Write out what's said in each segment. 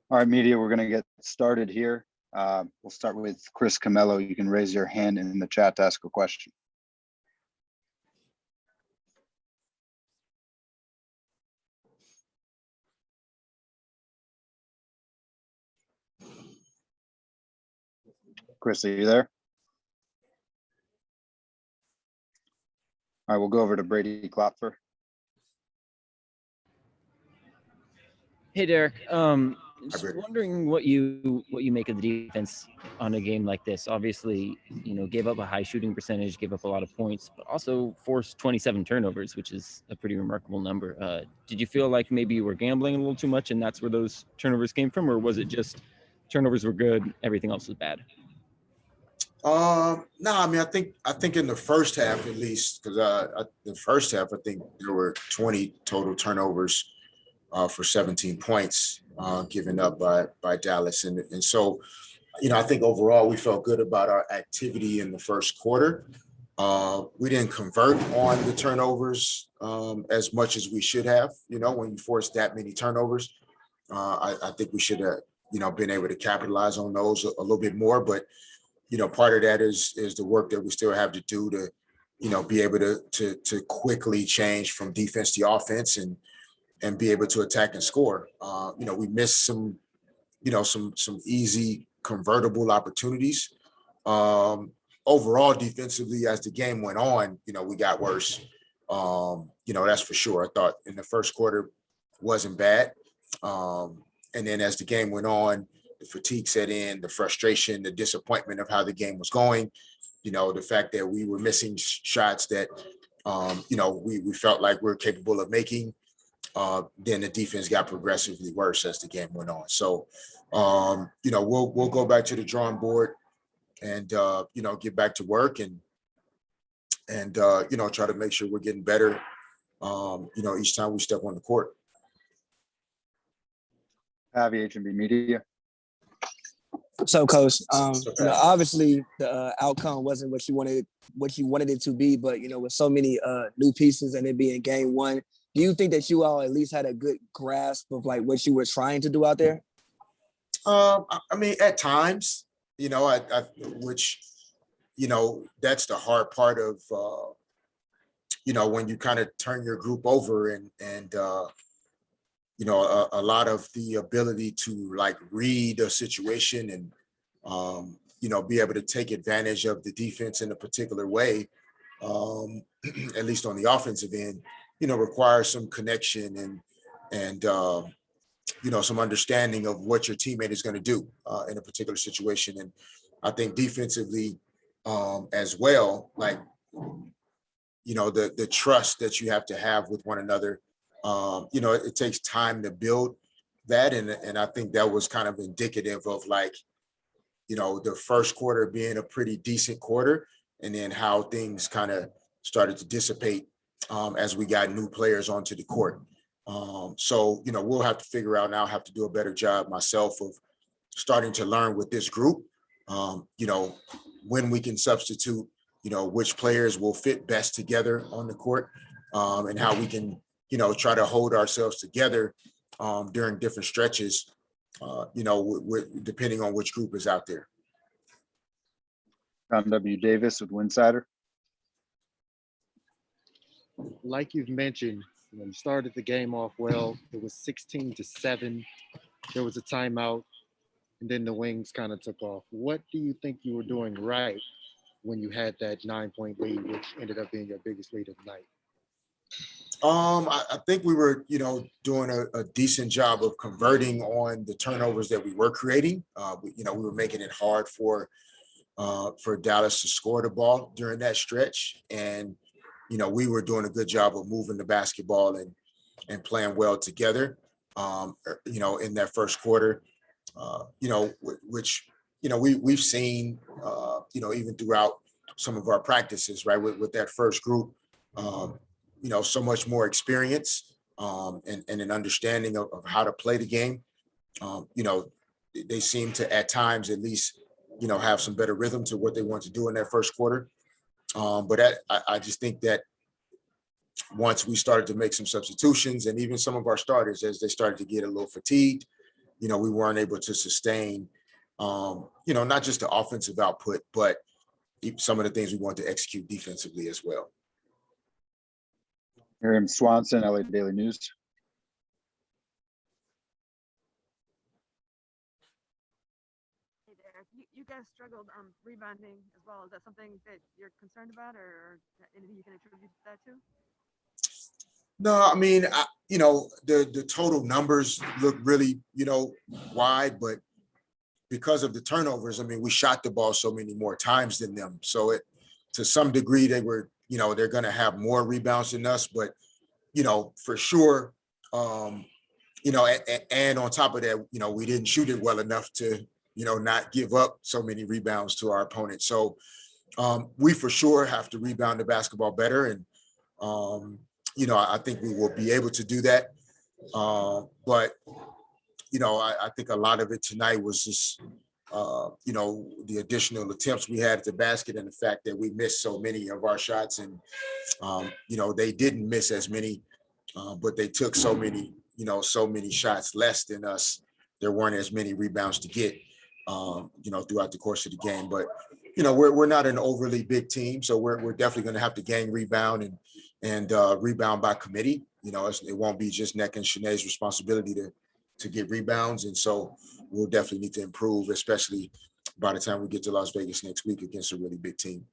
All right, media, we're going to get started here. We'll start with Chris Camello. You can raise your hand in the chat to ask a question. Chris, are you there? All right, we'll go over to Brady Klopfer. Hey, Derek. Just wondering what you make of the defense on a game like this. Obviously, gave up a high shooting percentage, gave up a lot of points, but also forced 27 turnovers, which is a pretty remarkable number. Did you feel like maybe you were gambling a little too much and that's where those turnovers came from, or was it just turnovers were good, everything else was bad? No, I mean, I think in the first half, at least, because the first half, I think there were 20 total turnovers for 17 points given up by Dallas. And so, I think overall we felt good about our activity in the first quarter. We didn't convert on the turnovers as much as we should have. When you force that many turnovers, I think we should have, been able to capitalize on those a little bit more. But, part of that is the work that we still have to do to, be able to quickly change from defense to offense and be able to attack and score. We missed some easy convertible opportunities. Overall, defensively, as the game went on, we got worse. That's for sure. I thought in the first quarter wasn't bad. And then as the game went on, the fatigue set in, the frustration, the disappointment of how the game was going, the fact that we were missing shots that, we felt like we were capable of making. Then the defense got progressively worse as the game went on. So, we'll go back to the drawing board and, get back to work and try to make sure we're getting better, each time we step on the court. Avi, H&B Media. So, Coach, obviously the outcome wasn't what you wanted it to be, but with so many new pieces and it being game one, do you think that you all at least had a good grasp of like what you were trying to do out there? I mean, at times, which that's the hard part of when you kind of turn your group over and a lot of the ability to like read a situation and, be able to take advantage of the defense in a particular way, at least on the offensive end, requires some connection and some understanding of what your teammate is going to do in a particular situation. And I think defensively as well, like, the trust that you have to have with one another. It takes time to build that. And I think that was kind of indicative of like, the first quarter being a pretty decent quarter and then how things kind of started to dissipate as we got new players onto the court. So, we'll have to figure out now, have to do a better job myself of starting to learn with this group, when we can substitute, which players will fit best together on the court and how we can, try to hold ourselves together during different stretches, depending on which group is out there. John W. Davis with Winsider. Like you've mentioned, you started the game off well. It was 16-7. There was a timeout, and then the Wings kind of took off. What do you think you were doing right when you had that 9-point lead, which ended up being your biggest lead of the night? I think we were, doing a decent job of converting on the turnovers that we were creating. We were making it hard for Dallas to score the ball during that stretch. And, we were doing a good job of moving the basketball and playing well together, in that first quarter, which, we've seen, even throughout some of our practices, right, with that first group, so much more experience and an understanding of how to play the game. They seem to, at times at least, have some better rhythm to what they want to do in that first quarter. But I just think that once we started to make some substitutions and even some of our starters, as they started to get a little fatigued, we weren't able to sustain, not just the offensive output, but some of the things we want to execute defensively as well. Miriam Swanson, LA Daily News. Hey there. You guys struggled rebounding as well. Is that something that you're concerned about, or anything you can attribute that to? No, I mean, the total numbers look really, wide, but because of the turnovers, I mean, we shot the ball so many more times than them. So to some degree, they were, they're going to have more rebounds than us, but, for sure, and on top of that, we didn't shoot it well enough to, not give up so many rebounds to our opponent. So we for sure have to rebound the basketball better. And, I think we will be able to do that. But, I think a lot of it tonight was just, the additional attempts we had at the basket and the fact that we missed so many of our shots. And, they didn't miss as many, but they took so many shots less than us. There weren't as many rebounds to get, throughout the course of the game. But, we're not an overly big team, so we're definitely going to have to gang rebound and rebound by committee. It won't be just Neck and Shanae's responsibility to get rebounds. And so we'll definitely need to improve, especially by the time we get to Las Vegas next week against a really big team.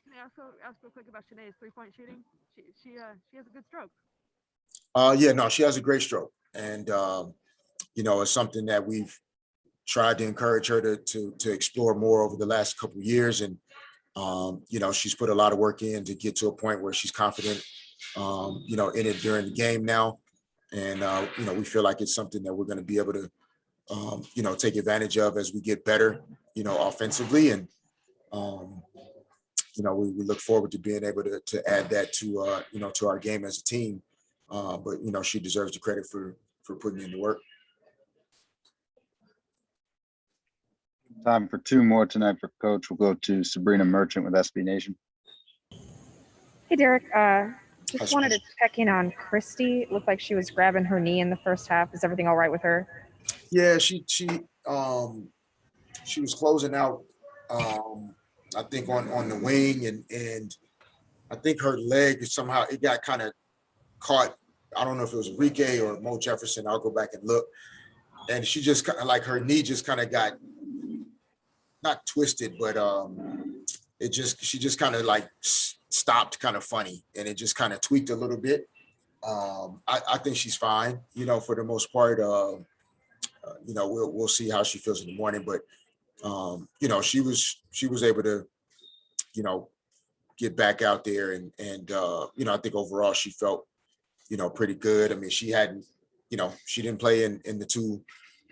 Can I ask real quick about Shanae's 3-point shooting? She has a good stroke. She has a great stroke. And, it's something that we've tried to encourage her to explore more over the last couple of years. And, she's put a lot of work in to get to a point where she's confident, in it during the game now. And, we feel like it's something that we're going to be able to, take advantage of as we get better, offensively. And, we look forward to being able to add that to, to our game as a team. But, she deserves the credit for putting in the work. Time for two more tonight for Coach. We'll go to Sabrina Merchant with SB Nation. Hey, Derek. Just wanted to check in on Christy. It looked like she was grabbing her knee in the first half. Is everything all right with her? Yeah, she was closing out, I think on the wing, and I think her leg somehow it got kind of caught. I don't know if it was Enrique or Mo Jefferson. I'll go back and look. And she just kind of like her knee just kind of got not twisted, but she just kind of like stopped kind of funny, and it just kind of tweaked a little bit. I think she's fine, for the most part. We'll see how she feels in the morning, but she was able to, get back out there and I think overall she felt, pretty good. I mean, she didn't play in the two,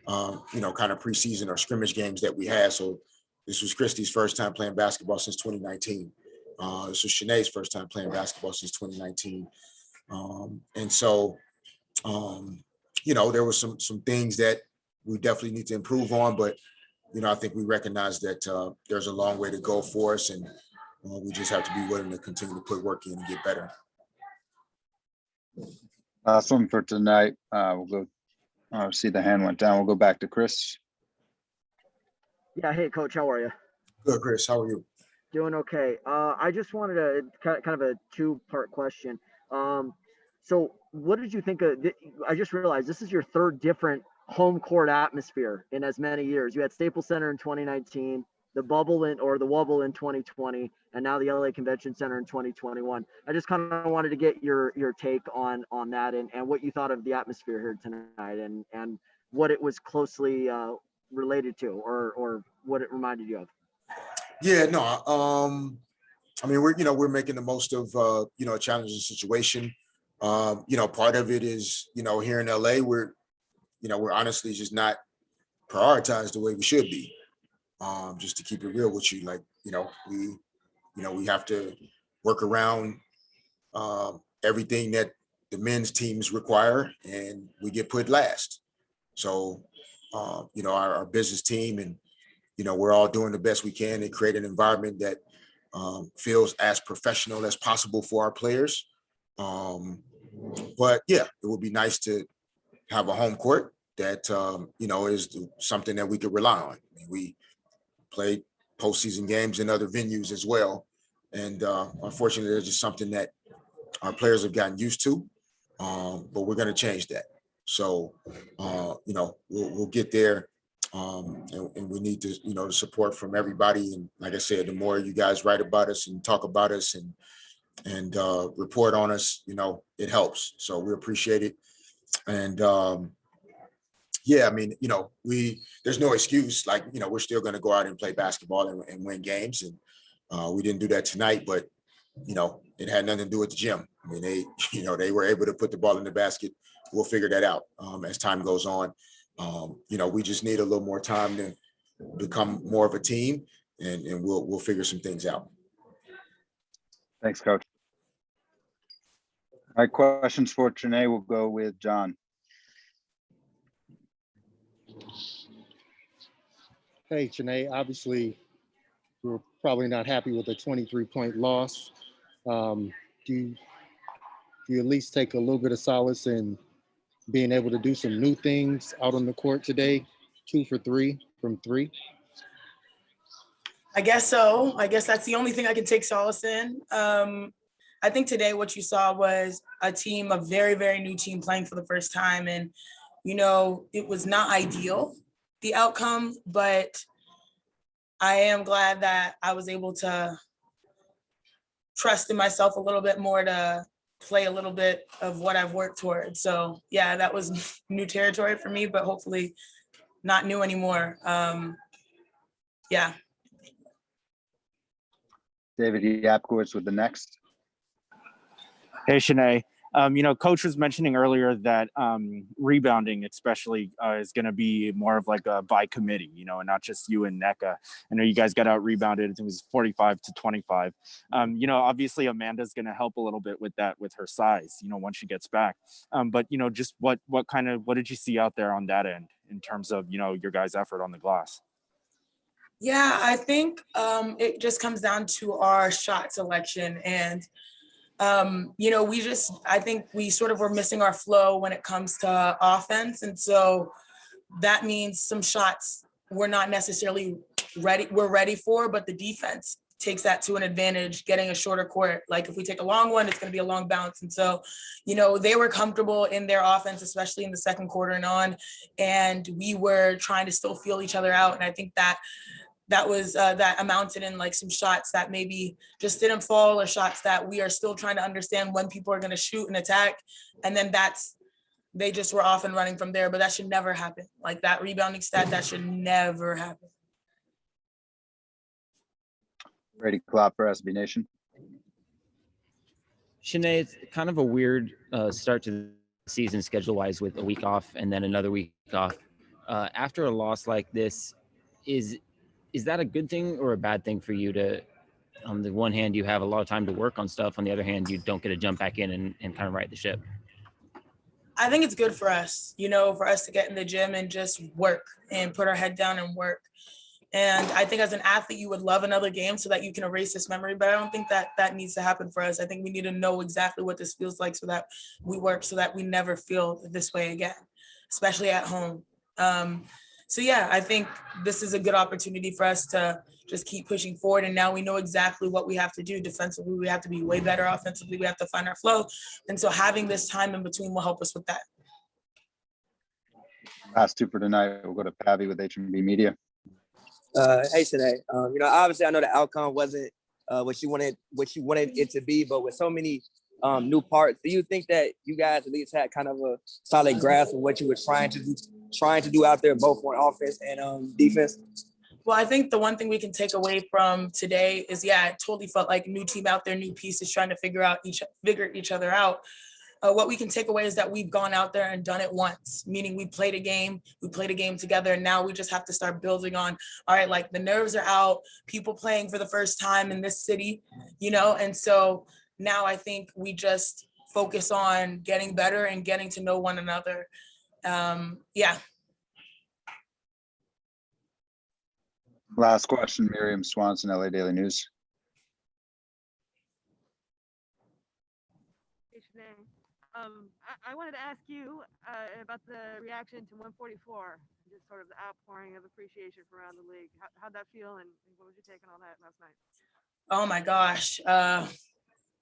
kind of preseason or scrimmage games that we had. So this was Christy's first time playing basketball since 2019. This was Shanae's first time playing basketball since 2019. And so, there were some things that we definitely need to improve on, but, I think we recognize that there's a long way to go for us, and we just have to be willing to continue to put work in and get better. Last one for tonight. We'll go, see the hand went down. We'll go back to Chris. Yeah. Hey, Coach. How are you? Good, Chris. How are you? Doing okay. I just wanted to kind of a two-part question. So what did you think of? I just realized this is your third different home court atmosphere in as many years. You had Staples Center in 2019, the Wubble in 2020, and now the LA Convention Center in 2021. I just kind of wanted to get your take on that and what you thought of the atmosphere here tonight and what it was closely related to or what it reminded you of. Yeah, no. I mean, we're making the most of a challenging situation. Part of it is, here in LA, we're honestly just not prioritized the way we should be. Just to keep it real with you, like, we have to work around everything that the men's teams require, and we get put last. So, our business team and, we're all doing the best we can to create an environment that feels as professional as possible for our players. But yeah, it would be nice to have a home court. that is something that we could rely on. I mean, we played postseason games in other venues as well, and unfortunately, there's just something that our players have gotten used to. But we're going to change that. So we'll get there, and we need to the support from everybody. And like I said, the more you guys write about us and talk about us and report on us, it helps. So we appreciate it. And yeah, I mean, there's no excuse. Like, we're still going to go out and play basketball and win games. And we didn't do that tonight, but, it had nothing to do with the gym. I mean, they were able to put the ball in the basket. We'll figure that out as time goes on. We just need a little more time to become more of a team, and we'll figure some things out. Thanks, Coach. All right, questions for Trinae. We'll go with John. Hey, Janae, obviously, we're probably not happy with a 23-point loss. Do you at least take a little bit of solace in being able to do some new things out on the court today? 2 for 3 from 3? I guess so. I guess that's the only thing I can take solace in. I think today what you saw was a team, a very, very new team playing for the first time. And, it was not ideal, the outcome, but I am glad that I was able to trust in myself a little bit more to play a little bit of what I've worked towards. So yeah, that was new territory for me, but hopefully not new anymore. Yeah. David Yapkowitz with the next. Hey, Shanae. Coach was mentioning earlier that rebounding especially is going to be more of like a by committee, and not just you and NECA. I know you guys got out rebounded. It was 45-25. Obviously Amanda's going to help a little bit with that, with her size, once she gets back. But, just what did you see out there on that end in terms of, your guys' effort on the glass? Yeah, I think it just comes down to our shot selection. And I think we sort of were missing our flow when it comes to offense. And so that means some shots we're not necessarily ready for, but the defense takes that to an advantage, getting a shorter court. Like if we take a long one, it's going to be a long bounce. And so, they were comfortable in their offense, especially in the second quarter and on, and we were trying to still feel each other out. And I think that was that amounted in like some shots that maybe just didn't fall, or shots that we are still trying to understand when people are going to shoot and attack. And then they just were off and running from there, but that should never happen. Like that rebounding stat, that should never happen. Brady Klopp for SB Nation. Shanae, it's kind of a weird start to the season schedule-wise with a week off and then another week off. After a loss like this, is that a good thing or a bad thing for you to, on the one hand, you have a lot of time to work on stuff. On the other hand, you don't get to jump back in and kind of right the ship? I think it's good for us, for us to get in the gym and just work and put our head down and work. And I think as an athlete, you would love another game so that you can erase this memory, but I don't think that needs to happen for us. I think we need to know exactly what this feels like so that we work so that we never feel this way again, especially at home. So yeah, I think this is a good opportunity for us to just keep pushing forward. And now we know exactly what we have to do. Defensively, we have to be way better. Offensively, we have to find our flow. And so having this time in between will help us with that. Last two for tonight. We'll go to Pavi with H&B Media. Hey, today. Obviously I know the outcome wasn't what you wanted it to be, but with so many new parts, do you think that you guys at least had kind of a solid grasp of what you were trying to do out there, both on offense and defense? Well, I think the one thing we can take away from today is, it totally felt like a new team out there, new pieces trying to figure each other out. What we can take away is that we've gone out there and done it once, meaning we played a game together, and now we just have to start building on, all right, like the nerves are out, people playing for the first time in this city, and so now I think we just focus on getting better and getting to know one another. Last question, Miriam Swanson, LA Daily News. Hey, Shanae. I wanted to ask you about the reaction to 144, just sort of the outpouring of appreciation from around the league. How'd that feel, and what was your take on all that last night? Oh my gosh.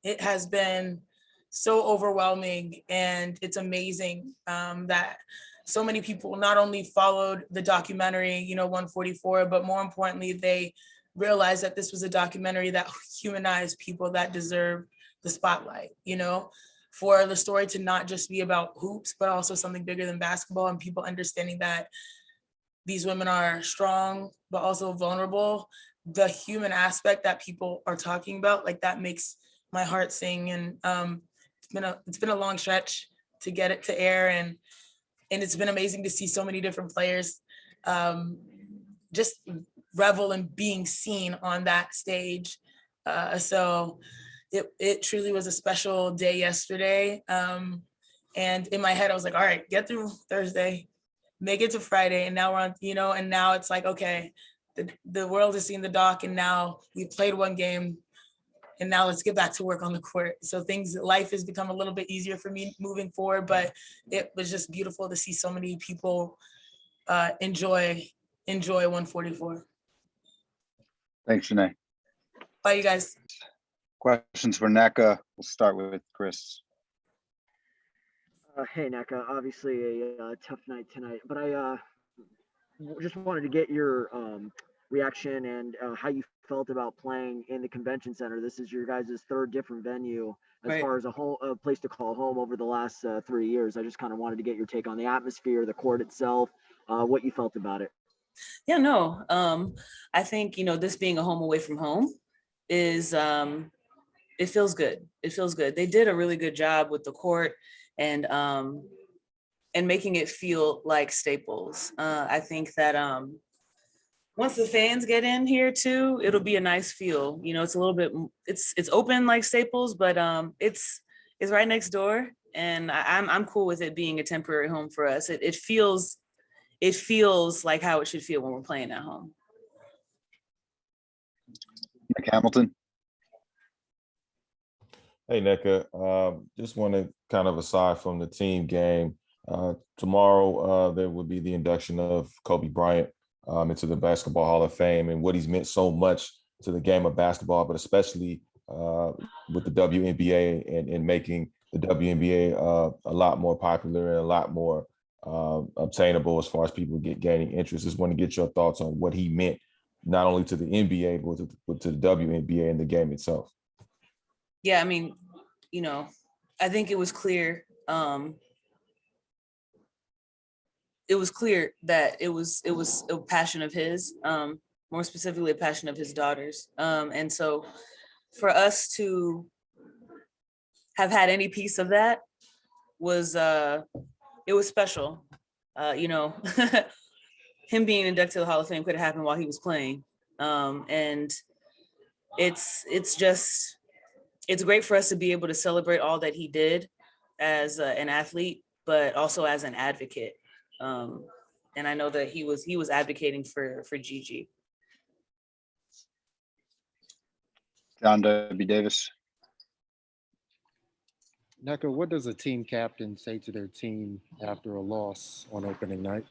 It has been so overwhelming, and it's amazing that so many people not only followed the documentary, 144, but more importantly, they realized that this was a documentary that humanized people that deserve the spotlight, for the story to not just be about hoops, but also something bigger than basketball, and people understanding that these women are strong, but also vulnerable. The human aspect that people are talking about, like, that makes my heart sing. And it's been a long stretch to get it to air, and it's been amazing to see so many different players just revel in being seen on that stage. So it truly was a special day yesterday. And in my head, I was like, all right, get through Thursday, make it to Friday. And now we're on, and now it's like, okay, the world has seen the doc, and now we played one game, and now let's get back to work on the court. So life has become a little bit easier for me moving forward, but it was just beautiful to see so many people enjoy 144. Thanks, Shanae. Bye, you guys. Questions for NECA. We'll start with Chris. Hey, NECA, obviously a tough night tonight, but I just wanted to get your reaction and how you felt about playing in the convention center. This is your guys' third different venue as far as a place to call home over the last 3 years. I just kind of wanted to get your take on the atmosphere, the court itself, what you felt about it. Yeah, no, I think, this being a home away from home is, it feels good. It feels good. They did a really good job with the court and making it feel like Staples. I think that once the fans get in here too, it'll be a nice feel. It's a little bit, it's open like Staples, but it's right next door, and I'm cool with it being a temporary home for us. It feels like how it should feel when we're playing at home. Nick Hamilton. Hey, NECA, just want to kind of aside from the team game, tomorrow there will be the induction of Kobe Bryant into the Basketball Hall of Fame, and what he's meant so much to the game of basketball, but especially with the WNBA and making the WNBA a lot more popular and a lot more obtainable as far as people gaining interest. Just want to get your thoughts on what he meant, not only to the NBA, but to the WNBA and the game itself. Yeah, I mean, I think it was clear. It was clear that it was a passion of his, more specifically a passion of his daughters. And so for us to have had any piece of that was, it was special. Him being inducted to the Hall of Fame could have happened while he was playing. And it's great for us to be able to celebrate all that he did as an athlete, but also as an advocate. And I know that he was advocating for Gigi. John W. Davis. NECA, what does a team captain say to their team after a loss on opening night?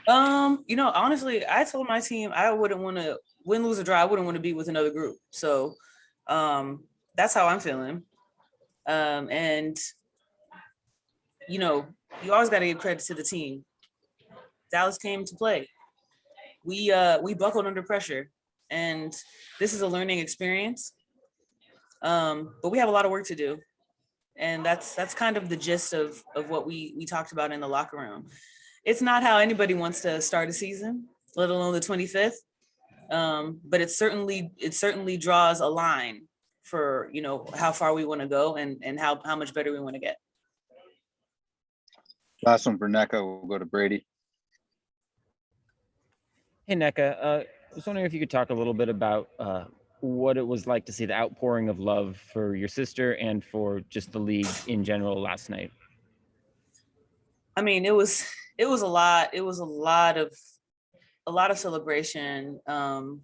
Honestly, I told my team I wouldn't want to win, lose, or draw. I wouldn't want to be with another group. So that's how I'm feeling. And you always got to give credit to the team. Dallas came to play. We buckled under pressure, and this is a learning experience. But we have a lot of work to do, and that's kind of the gist of what we talked about in the locker room. It's not how anybody wants to start a season, let alone the 25th. But it certainly draws a line for how far we want to go and how much better we want to get. Last one for NECA. We'll go to Brady. Hey, NECA, I was wondering if you could talk a little bit about what it was like to see the outpouring of love for your sister and for just the league in general last night. I mean, it was a lot. It was a lot of celebration, and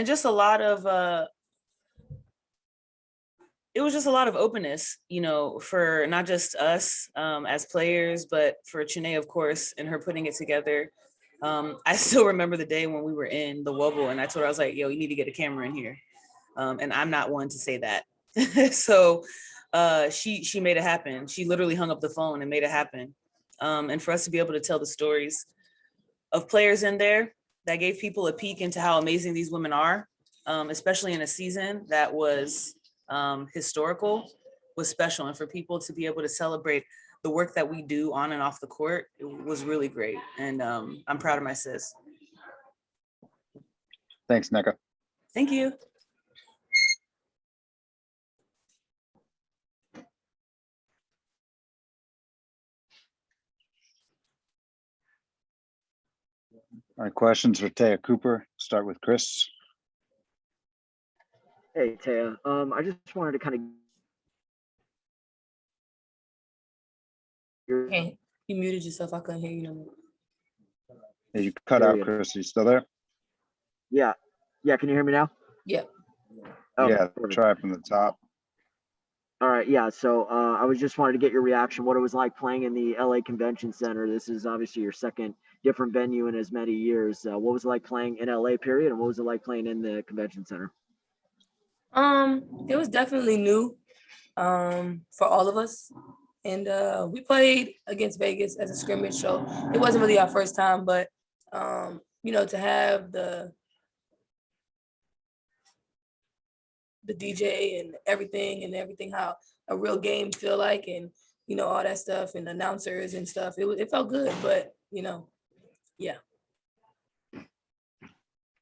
just a lot of it was just a lot of openness, you know, for not just us as players, but for Chine, of course, and her putting it together. I still remember the day when we were in the Wubble, and I told her, I was like, yo, you need to get a camera in here. And I'm not one to say that. So she made it happen. She literally hung up the phone and made it happen. And for us to be able to tell the stories of players in there, that gave people a peek into how amazing these women are, especially in a season that was historical, was special. And for people to be able to celebrate the work that we do on and off the court, it was really great. And I'm proud of my sis. Thanks, Nneka. Thank you. All right, questions for Taya Cooper. Start with Chris. Hey, Taya. I just wanted to kind of. Hey, you muted yourself. I couldn't hear you no more. Hey, you cut out, Chris. Are you still there? Yeah. Yeah. Can you hear me now? Yeah. Okay, Yeah, perfect. try from the top. All right. Yeah. So I was just wanted to get your reaction, what it was like playing in the LA Convention Center. This is obviously your second different venue in as many years. What was it like playing in LA, period? And what was it like playing in the convention center? It was definitely new for all of us. And we played against Vegas as a scrimmage, so it wasn't really our first time, but you know, to have the DJ and everything how a real game feel like, and you know, all that stuff, and announcers and stuff, it felt good. But you know, yeah.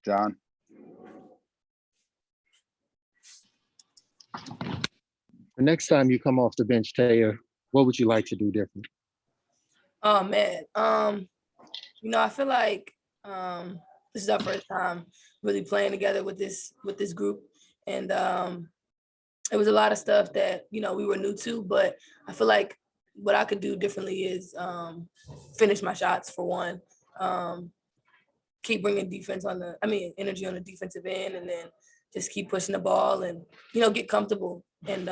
John. The next time you come off the bench, Taya, what would you like to do different? Oh man, you know, I feel like this is our first time really playing together with this group, and it was a lot of stuff that, you know, we were new to, but I feel like what I could do differently is finish my shots for one, keep bringing energy on the defensive end, and then just keep pushing the ball and, you know, get comfortable, and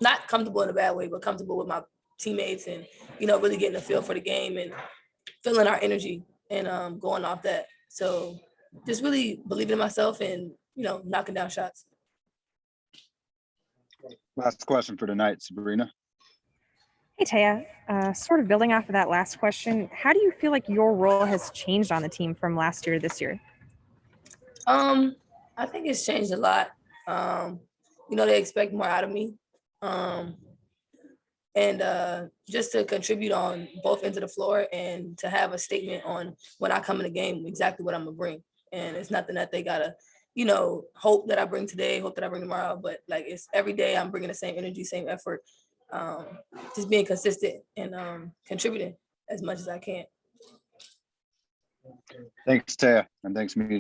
not comfortable in a bad way, but comfortable with my teammates, and, you know, really getting a feel for the game and feeling our energy and going off that. So just really believing in myself and, you know, knocking down shots. Last question for tonight, Sabrina. Hey, Taya, sort of building off of that last question, how do you feel like your role has changed on the team from last year to this year? I think it's changed a lot. You know, they expect more out of me. And just to contribute on both ends of the floor and to have a statement on when I come in the game, exactly what I'm gonna bring. And it's nothing that they gotta, you know, hope that I bring today, hope that I bring tomorrow, but like it's every day I'm bringing the same energy, same effort, just being consistent and contributing as much as I can. Thanks, Taya, and thanks, me.